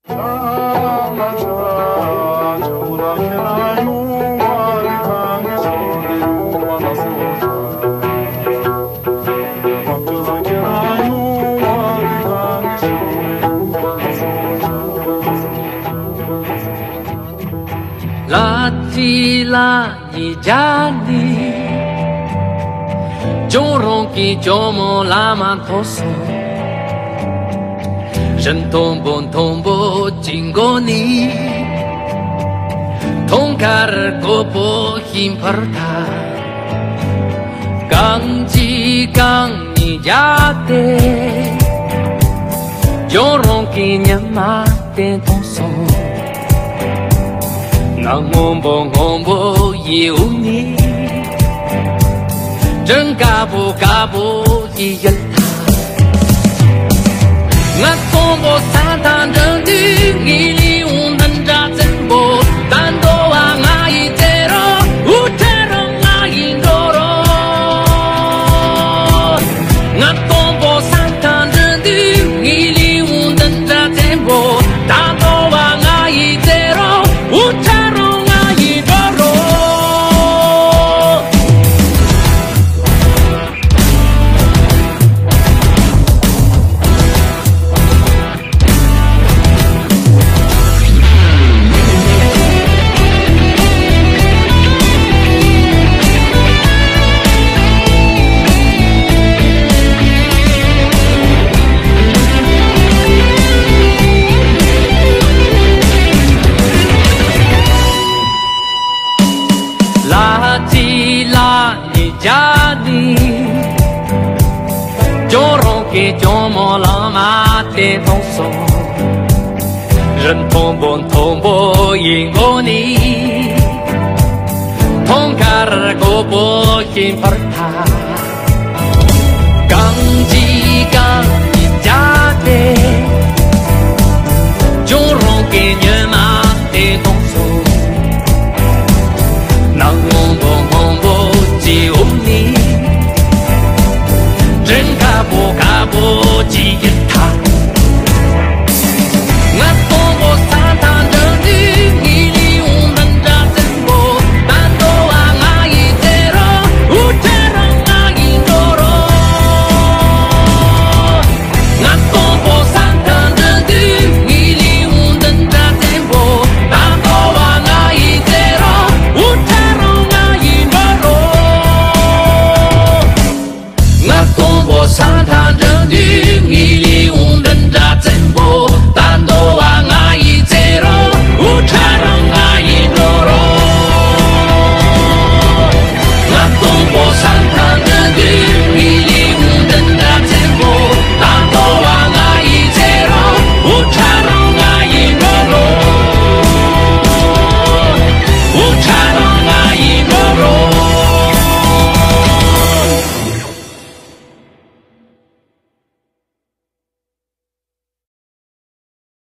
拉提拉伊加尼，就容易就莫拉曼托索，人同步经过你，同卡尔过不辛帕塔，刚吉刚尼加的，就容易尼玛的托索。那ngombo有你，真嘎不一样他。那ngombo三趟人的一里无能扎真波，但都啊我一带罗，无带罗我一罗罗。那ngombo三趟人的一里无能扎真波，但都啊我一带罗，无带。家里就容易就莫浪漫的动作，人同步因过你，同卡尔过不辛帕塔，刚吉刚。